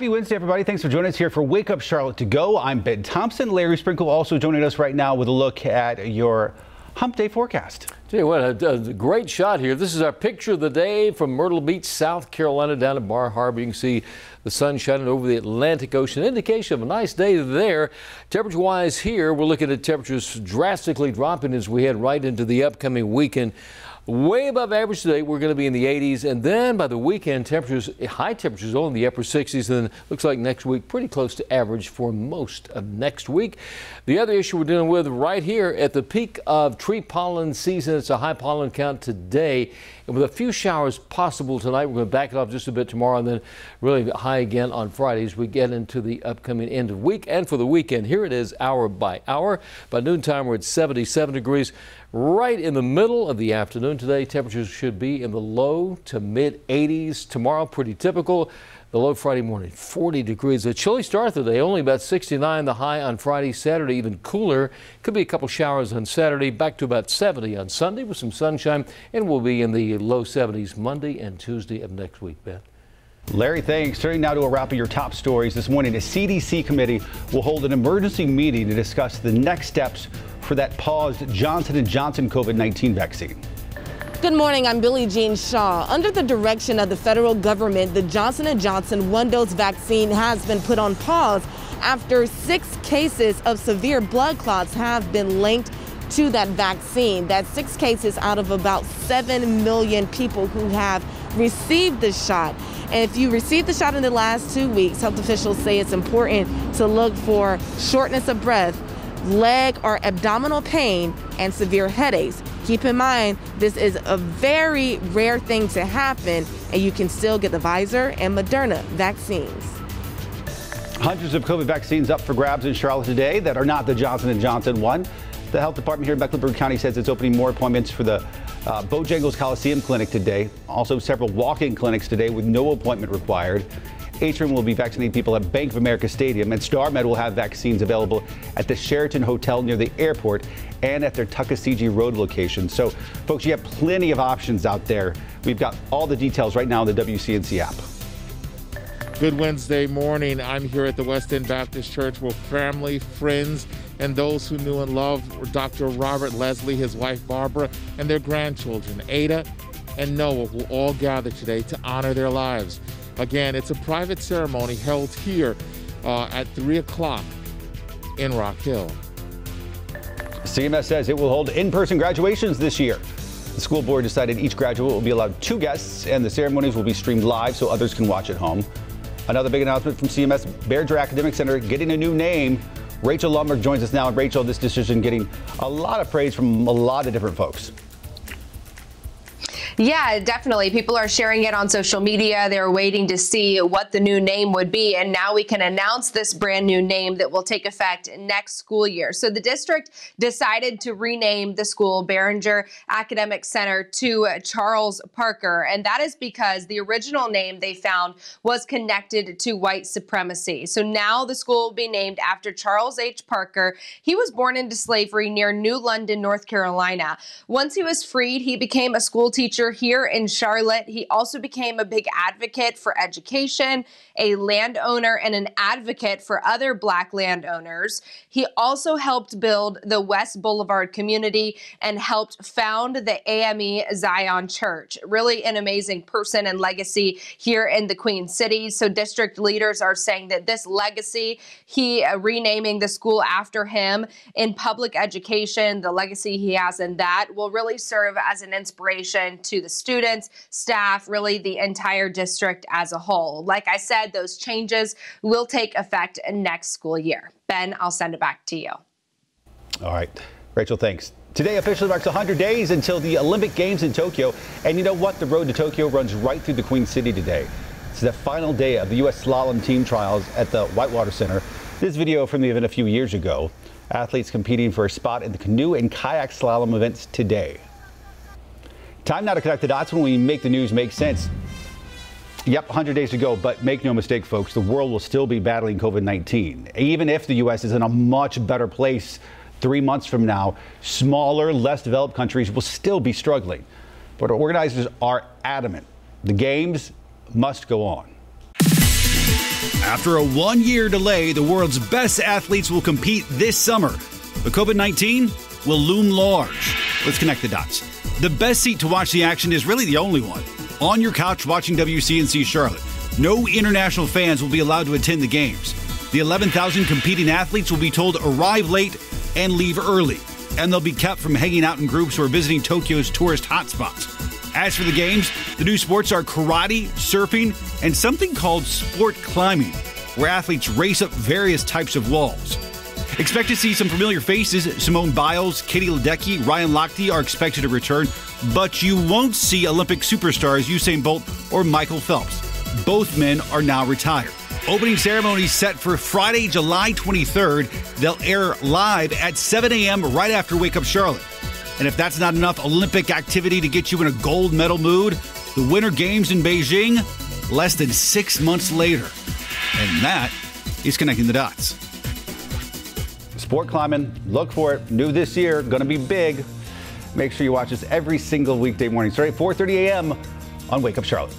Happy Wednesday, everybody. Thanks for joining us here for Wake Up Charlotte to Go. I'm Ben Thompson. Larry Sprinkle also joining us right now with a look at your Hump Day forecast. Tell you what, a great shot here. This is our picture of the day from Myrtle Beach, South Carolina, down at Bar Harbor. You can see the sun shining over the Atlantic Ocean. Indication of a nice day there. Temperature-wise here, we're looking at temperatures drastically dropping as we head right into the upcoming weekend. Way above average today. We're going to be in the 80s, and then by the weekend, high temperatures only in the upper 60s, and then looks like next week pretty close to average for most of next week. The other issue we're dealing with right here at the peak of tree pollen season, it's a high pollen count today, and with a few showers possible tonight. We're going to back it off just a bit tomorrow, and then really high again on Friday as we get into the upcoming end of week. And for the weekend, here it is hour by hour. By noontime, we're at 77 degrees. Right in the middle of the afternoon today, temperatures should be in the low to mid 80s. Tomorrow, pretty typical. The low Friday morning, 40 degrees. A chilly start today, only about 69. The high on Friday, Saturday, even cooler. Could be a couple showers on Saturday, back to about 70 on Sunday with some sunshine, and we'll be in the low 70s Monday and Tuesday of next week, Ben. Larry, thanks. Turning now to a wrap of your top stories. This morning, a CDC committee will hold an emergency meeting to discuss the next steps for that paused Johnson & Johnson COVID-19 vaccine. Good morning, I'm Billie Jean Shaw. Under the direction of the federal government, the Johnson & Johnson one-dose vaccine has been put on pause after 6 cases of severe blood clots have been linked to that vaccine. That's 6 cases out of about 7 million people who have received the shot. And if you received the shot in the last 2 weeks, health officials say it's important to look for shortness of breath, leg or abdominal pain, and severe headaches. Keep in mind, this is a very rare thing to happen, and you can still get the Pfizer and Moderna vaccines. Hundreds of COVID vaccines up for grabs in Charlotte today that are not the Johnson & Johnson one. The health department here in Mecklenburg County says it's opening more appointments for the Bojangles Coliseum Clinic today. Also several walk-in clinics today with no appointment required. Atrium will be vaccinating people at Bank of America Stadium, and StarMed will have vaccines available at the Sheraton Hotel near the airport and at their Tuckasegee Road location. So, folks, you have plenty of options out there. We've got all the details right now in the WCNC app. Good Wednesday morning. I'm here at the West End Baptist Church with family, friends, and those who knew and loved Dr. Robert Lesslie, his wife Barbara, and their grandchildren, Ada and Noah, will all gather today to honor their lives. Again, it's a private ceremony held here at 3 o'clock in Rock Hill. CMS says it will hold in-person graduations this year. The school board decided each graduate will be allowed 2 guests, and the ceremonies will be streamed live so others can watch at home. Another big announcement from CMS, Bexar Academic Center getting a new name. Rachel Lumberg joins us now. And Rachel, this decision getting a lot of praise from a lot of different folks. Yeah, definitely. People are sharing it on social media. They're waiting to see what the new name would be. And now we can announce this brand new name that will take effect next school year. So the district decided to rename the school Bexar Academic Center to Charles Parker. And that is because the original name they found was connected to white supremacy. So now the school will be named after Charles H. Parker. He was born into slavery near New London, North Carolina. Once he was freed, he became a school teacher here in Charlotte. He also became a big advocate for education, a landowner, and an advocate for other Black landowners. He also helped build the West Boulevard community and helped found the AME Zion Church. Really an amazing person and legacy here in the Queen City. So district leaders are saying that this legacy, he renaming the school after him in public education, the legacy he has in that will really serve as an inspiration to the students, staff, really the entire district as a whole. Like I said, those changes will take effect next school year. Ben, I'll send it back to you. All right. Rachel, thanks. Today officially marks 100 days until the Olympic Games in Tokyo. And you know what? The road to Tokyo runs right through the Queen City today. It's the final day of the U.S. slalom team trials at the Whitewater Center. This video from the event a few years ago. Athletes competing for a spot in the canoe and kayak slalom events today. Time now to connect the dots when we make the news make sense. Yep, 100 days to go, but make no mistake, folks, the world will still be battling COVID-19. Even if the U.S. is in a much better place 3 months from now, smaller, less developed countries will still be struggling. But organizers are adamant. The games must go on. After a one-year delay, the world's best athletes will compete this summer. But COVID-19 will loom large. Let's connect the dots. The best seat to watch the action is really the only one. On your couch watching WCNC Charlotte. No international fans will be allowed to attend the games. The 11,000 competing athletes will be told arrive late and leave early. And they'll be kept from hanging out in groups or visiting Tokyo's tourist hotspots. As for the games, the new sports are karate, surfing, and something called sport climbing, where athletes race up various types of walls. Expect to see some familiar faces. Simone Biles, Katie Ledecky, Ryan Lochte are expected to return, but you won't see Olympic superstars Usain Bolt or Michael Phelps. Both men are now retired. Opening ceremony set for Friday, July 23rd. They'll air live at 7 a.m. right after Wake Up Charlotte. And if that's not enough Olympic activity to get you in a gold medal mood, the Winter Games in Beijing, less than 6 months later. And that is connecting the dots. Sport climbing, look for it. New this year, going to be big. Make sure you watch us every single weekday morning, starting at 4:30 a.m. on Wake Up Charlotte.